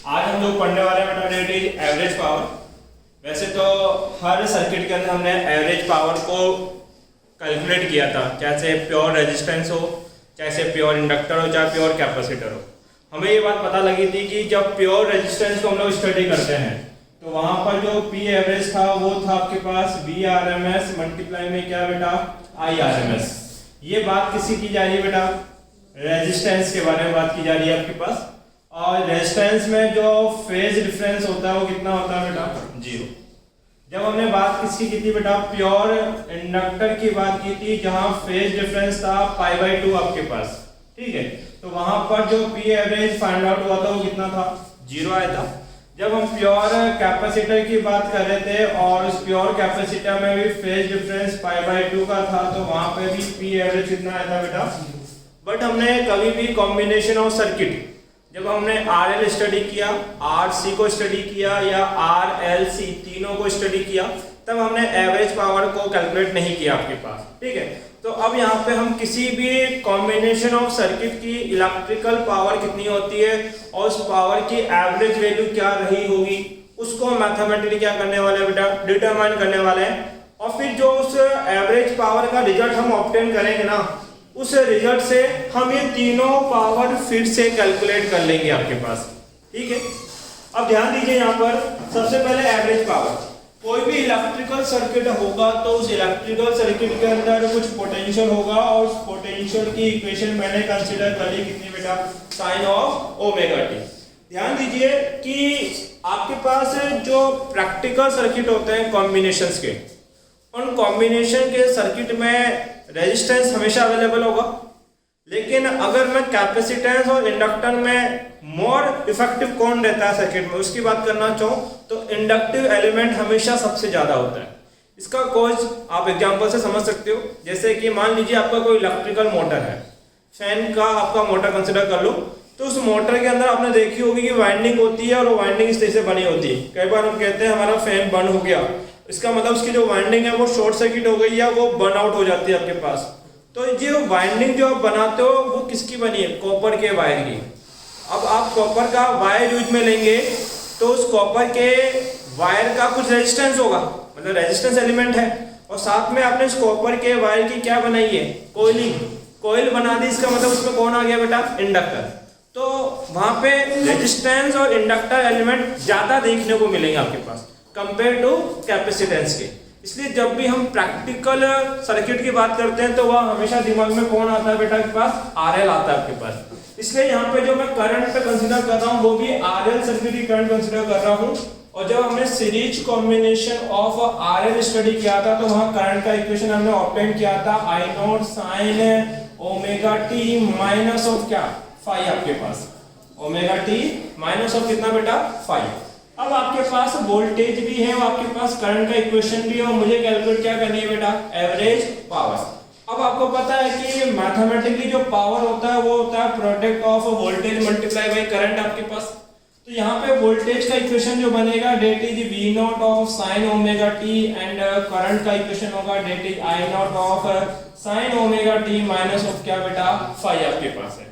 आज हम लोग पढ़ने वाले हैं बेटा डेट इज एवरेज पावर। वैसे तो हर सर्किट के अंदर हमने एवरेज पावर को कैलकुलेट किया था, चाहे प्योर रेजिस्टेंस हो, चाहे प्योर इंडक्टर हो, चाहे प्योर कैपेसिटर हो। हमें ये बात पता लगी थी कि जब प्योर रेजिस्टेंस को हम लोग स्टडी करते हैं तो वहाँ पर जो पी एवरेज था वो था आपके पास V R M S multiply में क्या बेटा आई आर एम एस। ये बात किसी की जा रही है बेटा, रेजिस्टेंस के बारे में बात की जा रही है आपके पास। और रेजिस्टेंस में जो फेज डिफरेंस होता है वो कितना होता है बेटा, 0। जब हमने बात किसकी की थी बेटा, प्योर इंडक्टर की बात की थी जहां फेज डिफरेंस था π/2 आपके पास, ठीक है। तो वहां पर जो पी एवरेज फाइंड आउट हुआ था वो कितना था, 0 आया था। जब हम प्योर कैपेसिटर की बात कर रहे थे और उस प्योर कैपेसिटर में भी फेज डिफरेंस π/2 का था तो वहां पे भी पी एवरेज कितना आया था बेटा। बट हमने कभी भी कॉम्बिनेशन ऑफ सर्किट, जब हमने RL स्टडी किया, RC को स्टडी किया या RLC तीनों को स्टडी किया, तब हमने एवरेज पावर को कैलकुलेट नहीं किया आपके पास, ठीक है। तो अब यहाँ पे हम किसी भी कॉम्बिनेशन ऑफ सर्किट की इलेक्ट्रिकल पावर कितनी होती है और उस पावर की एवरेज वैल्यू क्या रही होगी उसको मैथमेटिकली क्या करने वाले हैं बेटा, डिटरमाइन करने वाले हैं। और फिर जो उस एवरेज पावर का रिजल्ट हम ऑब्टेन करेंगे ना, उस रिजल्ट से हम ये तीनों पावर फिर से कैलकुलेट कर लेंगे आपके पास, ठीक है। अब ध्यान दीजिए यहाँ पर सबसे पहले एवरेज पावर। कोई भी इलेक्ट्रिकल सर्किट होगा तो उस इलेक्ट्रिकल सर्किट के अंदर कुछ पोटेंशियल होगा और उस पोटेंशियल की इक्वेशन मैंने कंसीडर कर ली कितनी बेटा, साइन ऑफ ओमेगा टी। ध्यान दीजिए कि आपके पास जो प्रैक्टिकल सर्किट होते हैं कॉम्बिनेशंस के, उन कॉम्बिनेशन के सर्किट में रेजिस्टेंस हमेशा अवेलेबल होगा, लेकिन अगर मैं कैपेसिटेंस और इंडक्टर में मोर इफेक्टिव कौन रहता है सर्किट में उसकी बात करना चाहूँ तो इंडक्टिव एलिमेंट हमेशा सबसे ज्यादा होता है। इसका कॉज आप एग्जांपल से समझ सकते हो। जैसे कि मान लीजिए आपका कोई इलेक्ट्रिकल मोटर है, फैन का आपका मोटर कंसिडर कर लो, तो उस मोटर के अंदर आपने देखी होगी कि वाइंडिंग होती है और वो वाइंडिंग इस तरह से बनी होती है। कई बार हम कहते हैं हमारा फैन बंद हो गया, इसका मतलब उसकी जो वाइंडिंग है वो शॉर्ट सर्किट हो गई या वो बर्न आउट हो जाती है आपके पास। तो ये वाइंडिंग जो आप बनाते हो वो किसकी बनी है, कॉपर के वायर की। अब आप कॉपर का वायर यूज में लेंगे तो उस कॉपर के वायर का कुछ रेजिस्टेंस होगा, मतलब रेजिस्टेंस एलिमेंट है, और साथ में आपने इस कॉपर के वायर की क्या बनाई है, कोयल बना दी। इसका मतलब उसमें कौन आ गया बेटा, इंडक्टर। तो वहां पे रेजिस्टेंस और इंडक्टर एलिमेंट ज्यादा देखने को मिलेंगे आपके पास कंपेयर टू कैपेसिटेंस के। इसलिए जब भी हम प्रैक्टिकल सर्किट की बात करते हैं तो वह हमेशा दिमाग में कौन आता है बेटा के पास, RL आता है आपके पास। इसलिए यहाँ पे जो मैं करंट पे कंसीडर कर रहा हूँ वो भी RL सर्किट की करंट कंसीडर कर रहा हूँ। और जब हमने series combination of RL study किया था तो वहाँ करंट का इक्वेशन हमने ऑब्टेन किया था I0 sin omega t minus of क्या, फाई आपके पास, ओमेगा टी माइनस ऑफ कितना बेटा, फाई। अब आपके पास वोल्टेज भी है और आपके पास करंट का इक्वेशन भी है और मुझे कैलकुलेट क्या करनी है बेटा, एवरेज पावर। अब आपको पता है कि मैथमेटिकली जो पावर होता है वो होता है product of voltage multiply by current आपके पास। तो यहाँ पे वोल्टेज का इक्वेशन जो बनेगा that is V naught of sine omega t and current का इक्वेशन होगा that is I naught of sine omega t minus of क्या बेटा, फाई आपके पास है।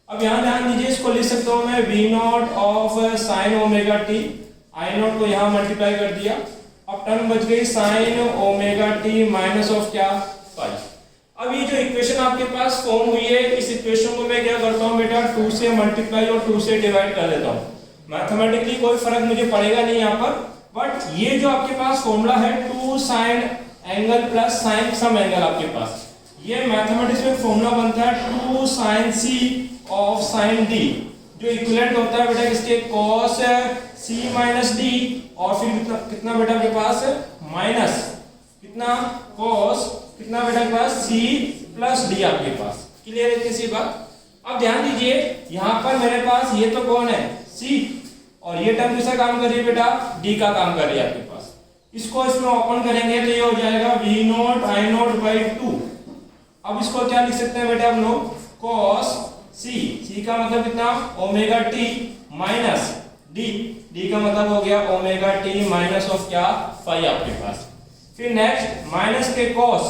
अब यहाँ ध्यान दीजिए, इसको लिख सकता हूँ मैं V naught of sine omega t, I naught को यहाँ मल्टीप्लाई कर दिया, अब टर्म बच गई sine omega t minus of क्या, फाई। अब ये जो इक्वेशन आपके पास फॉर्म हुई है, इस इक्वेशन को मैं क्या करता हूँ बेटा, 2 से मल्टीप्लाई और 2 से डिवाइड कर देता हूँ। मैथमेटिकली कोई फर्क मुझे पड़ेगा नहीं यहाँ पर, बट ये जो आपके पास फॉर्मूला है 2 sine angle plus sine some angle आपके पास, ये मैथमेटिक्स में फॉर्मूला बनता है 2 sine C of sine D, जो इक्विवेलेंट होता है बेटा किसके, cos c माइनस डी, और फिर कितना बेटा आपके पास माइनस कितना cos कितना बेटा के पास c प्लस डी आपके पास। क्लियर है किसी बात। अब ध्यान दीजिए यहाँ पर मेरे पास ये तो कौन है, c, और ये टर्म किसका काम कर रही है बेटा, d का काम कर रही है आपके पास। इसको इसमें ओपन करेंगे तो ये हो जाएगा v not I not by 2। अब इसको क्या लिख सकते हैं बेटा हम लोग, cos c का मतलब कितना, ओमेगा टी माइनस डी का मतलब हो गया ओमेगा टी माइनस ऑफ क्या, फाई आपके पास। फिर नेक्स्ट माइनस के cos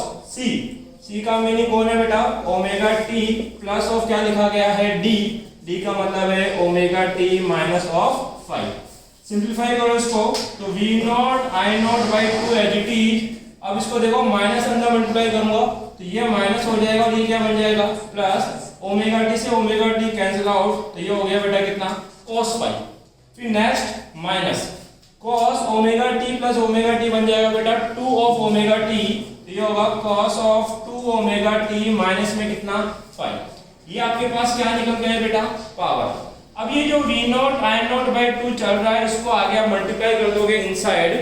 c का मीनिंग कौन है बेटा, ओमेगा टी प्लस ऑफ क्या लिखा गया है, डी का मतलब है omega t minus of 5। Simplify करो इसको तो V naught I naught by 2 as it is. अब इसको देखो माइनस अंदर मल्टीप्लाई करूंगा तो ये माइनस हो जाएगा और ये क्या बन जाएगा प्लस, ओमेगा टी से ओमेगा टी कैंसिल आउट तो ये हो गया बेटा कितना cos पाई। फिर next minus cos omega T plus omega T बन जाएगा बेटा 2 ऑफ ओमेगा टी तो ये होगा cos of 2 omega t minus में कितना 5। ये आपके पास क्या निकल गया बेटा पावर। अब ये जो V naught I naught by 2 चल रहा है इसको आगे आप मल्टीप्लाई कर दोगे इनसाइड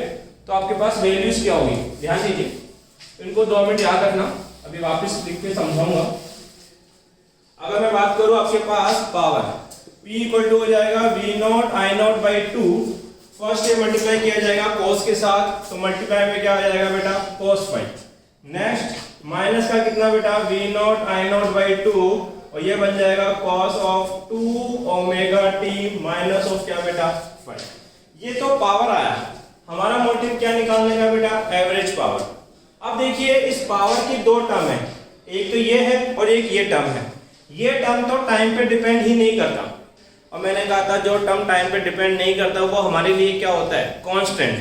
तो आपके पास वैल्यूज क्या होगी, ध्यान दीजिए इनको 2 मिनट याद रखना, अभी वापस लिख के समझाऊंगा। अगर मैं बात करूं आपके पास पावर P इक्वल टू हो जाएगा V naught I naught by 2, first ये मल्टीप्लाई किया जाएगा cos के साथ तो मल्टीप्लाई में क्या आ जाएगा बेटा cos 5। नेक्स्ट माइनस का कितना बेटा V naught I naught by 2 और ये बन जाएगा cos of 2 omega t minus of क्या बेटा 5। ये तो पावर आया, हमारा मोटिव क्या निकालने का बेटा एवरेज पावर। अब देखिए इस पावर की 2 टर्म है, एक तो ये है और एक ये टर्म है। ये टर्म तो टाइम पे डिपेंड ही नहीं करता और मैंने कहा था जो टर्म टाइम पे डिपेंड नहीं करता वो हमारे लिए क्या होता है कांस्टेंट,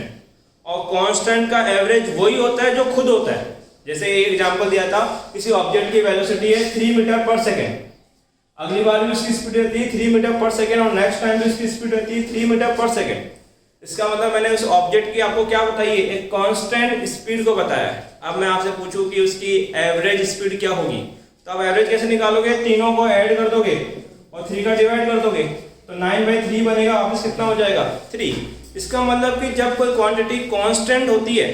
और कांस्टेंट का एवरेज वही होता है जो खुद होता है। जैसे एक एग्जांपल दिया था, किसी ऑब्जेक्ट की वेलोसिटी है 3 मीटर पर सेकेंड, अगली बार भी उसकी स्पीड रहती है 3 मीटर पर सेकेंड और नेक्स्ट टाइम भी उसकी स्पीड रहती है 3 मीटर पर सेकेंड। इसका मतलब मैंने उस ऑब्जेक्ट की आपको क्या बताई है, एक कांस्टेंट स्पीड को बताया है। अब मैं आपसे पूछूं कि उसकी एवरेज स्पीड क्या होगी तो आप एवरेज कैसे निकालोगे, तीनों को ऐड कर दोगे और 3 का डिवाइड कर दोगे तो 9/3 बनेगा, वापस कितना हो जाएगा 3। इसका मतलब कि जब कोई क्वांटिटी कांस्टेंट होती है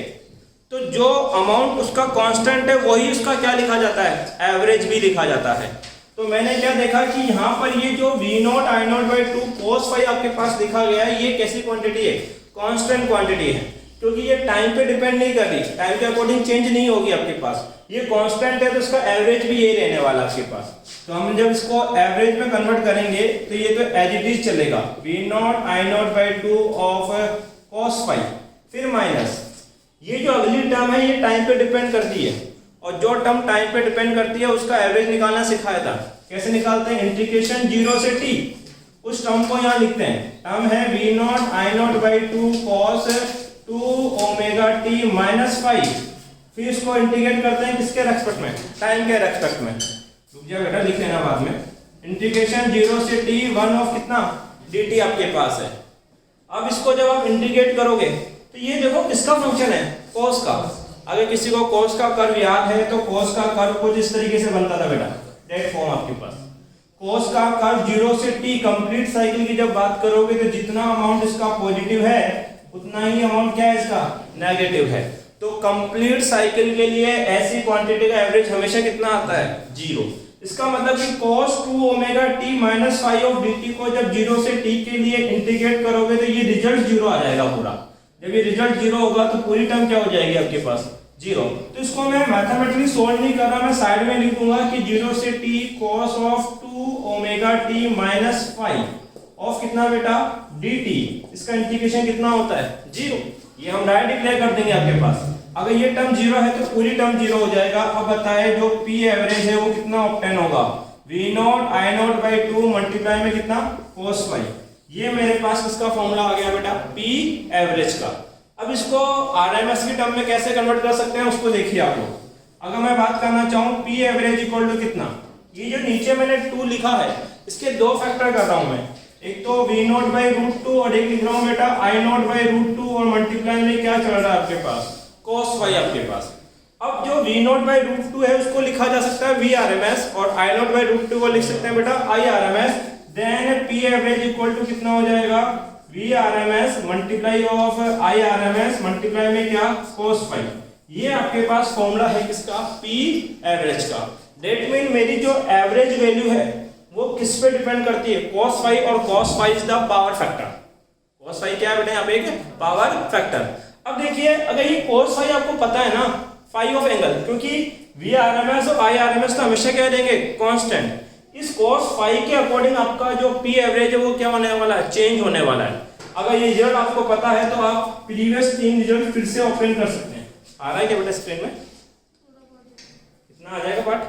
तो जो अमाउंट उसका कांस्टेंट है वही उसका क्या लिखा जाता है एवरेज भी लिखा जाता है। तो मैंने क्या देखा कि यहाँ पर ये जो V naught I naught by 2 cos 5 आपके पास लिखा गया है ये कैसी क्वांटिटी है, कांस्टेंट क्वांटिटी है, क्योंकि ये टाइम पे डिपेंड नहीं कर रही, टाइम के अकॉर्डिंग चेंज नहीं होगी आपके पास, ये कांस्टेंट है तो इसका एवरेज भी यही रहने वाला आपके पास। तो हम जब इसको एवरेज में कन्वर्ट करेंगे तो ये तो एज इट इज चलेगा V naught I naught by 2 of cos 5। फिर माइनस ये जो अगली टर्म है ये टाइम पे डिपेंड करती है और जो टर्म टाइम पे डिपेंड करती है उसका एवरेज निकालना सिखाया था। कैसे निकालते हैं, इंटीग्रेशन 0 से t, उस टर्म को यहाँ लिखते हैं, टर्म है V naught I naught by 2 cos 2 omega t minus 5। फिर इसको इंटीग्रेट करते हैं किसके रेस्पेक्ट में, टाइम के रेस्पेक्ट में, रुक जा बेटा लिख लेना बाद में। इंटीग्रेशन 0 से t 1 ऑफ कितना dt आपके पास है। अब इसको जब आप इंटीग्रेट करोगे तो ये देखो किसका फंक्शन है, cos का। अगर किसी को cos का कर्व याद है तो cos का कर्व कुछ इस तरीके से बनता था बेटा, डेट फॉर्म आपके पास। cos का कर्व 0 से t कंप्लीट साइकिल की जब बात करोगे तो जितना अमाउंट इसका पॉजिटिव है उतना ही अमाउंट क्या है इसका नेगेटिव है। तो कंप्लीट साइकिल के लिए ऐसी क्वांटिटी का एवरेज हमेशा कितना आता है 0। इसका मतलब कि cos 2 omega t minus 5 of dt को जब 0 से t के लिए इंटीग्रेट करोगे तो ये रिजल्ट 0 आ जाएगा पूरा। जब ये रिजल्ट 0 होगा तो पूरी टर्म क्या हो जाएगी आपके पास 0। तो इसको मैं मैथमेटिकली सोल्व नहीं कर रहा, मैं साइड में लिख दूंगा कि 0 से t cos of 2 omega t minus 5 of कितना बेटा dt, इसका इंटीग्रेशन कितना होता है 0। ये हम डायरेक्ट डिक्लेयर कर देंगे आपके पास। अगर ये टर्म 0 है तो पूरी टर्म 0 हो जाएगा। अब बताए जो p एवरेज है वो कितना ऑब्टेन होगा, V naught I naught by 2 multiply में कितना cos 5। ये मेरे पास इसका फॉर्मूला आ गया बेटा p एवरेज का। अब इसको RMS की टर्म में कैसे कन्वर्ट कर सकते हैं उसको देखिए आप लोग। अगर मैं बात करना चाहूं p एवरेज इक्वल टू कितना, ये जो नीचे मैंने 2 लिखा है इसके 2 फैक्टर कर रहा हूं मैं, एक तो V नॉट बाई रूट 2 और एक लिख रहा हूं बेटा I नॉट बाई रूट 2 और मल्टीप्लाई में क्या चल रहा है आपके पास cos 5 आपके पास। अब जो V नॉट बाई रूट 2 है उसको लिखा जा सकता है VRMS और I नॉट बाई रूट 2 को लिख सकते हैं बेटा IRMS। Then p average equal to कितना हो जाएगा VRMS multiply of IRMS multiply में क्या cos 5। ये आपके पास फॉर्मूला है किसका p एवरेज का। डेट मीन मेरी जो एवरेज वैल्यू है वो किस पे डिपेंड करती है cos 5 और cos 5 is the power factor. cos 5 क्या है बेटा यहाँ पे एक पावर फैक्टर। अब देखिए अगर ये cos 5 आपको पता है ना 5 ऑफ एंगल, क्योंकि VRMS और IRMS तो हमेशा क्या देंगे कांस्टेंट, इस cos 5 के अकॉर्डिंग आपका जो p एवरेज है वो क्या होने वाला है चेंज होने वाला है। अगर ये रिजल्ट आपको पता है तो आप प्रीवियस 3 रिजल्ट फिर से ओपन कर सकते हैं। आ रहा है क्या बेटा स्क्रीन में, कितना आ जाएगा पार्ट।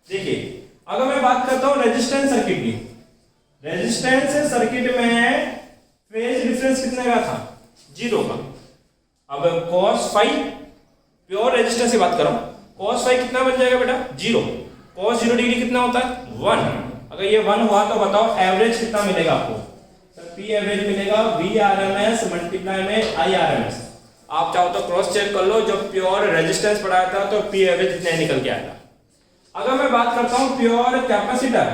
देखिए अगर मैं बात करता हूं रेजिस्टेंस सर्किट की, रेजिस्टेंस सर्किट में रेजिस्टेंस कितने का था, 0 का। अब cos फाई प्योर रेजिस्टेंस की बात करो, cos फाई कितना बन जाएगा बेटा, 0। cos 0 डिग्री कितना होता है, 1। अगर ये 1 हुआ तो बताओ एवरेज कितना मिलेगा आपको, सर पी एवरेज मिलेगा VRMS मल्टीप्लाई में IRMS। आप चाहो तो क्रॉस चेक कर लो, जब प्योर रेजिस्टेंस पढ़ाया था तो पी एवरेज इतना निकल के आएगा। अगर मैं बात करता हूं प्योर कैपेसिटर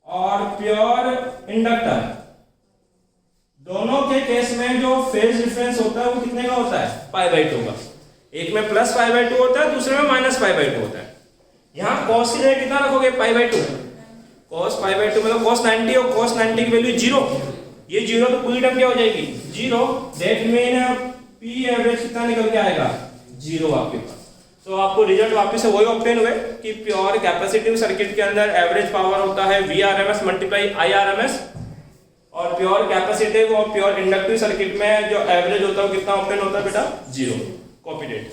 और प्योर इंडक्टर, दोनों के केस में जो फेज डिफरेंस होता है वो कितने का होता है, π/2 का। एक में प्लस π/2 होता है, दूसरे में माइनस π/2 होता है। यहाँ cos की जगह कितना रखोगे, π/2। cos π/2 मतलब cos 90 और cos 90 की वैल्यू 0, ये 0 तो पूरी टर्म क्या हो जाएगी, 0। दैट मीन पी एवरेज कितना निकल के आएगा, 0 आपके पास। तो आपको रिजल्ट वापस से वही ऑब्टेन हुए कि प्योर कैपेसिटिव सर्किट के अंदर एवरेज पावर होता है VRMS मल्टीप्लाई IRMS, और प्योर कैपेसिटिव और प्योर इंडक्टिव सर्किट में जो एवरेज होता है वो कितना ऑब्टेन होता है बेटा, 0। Copy date.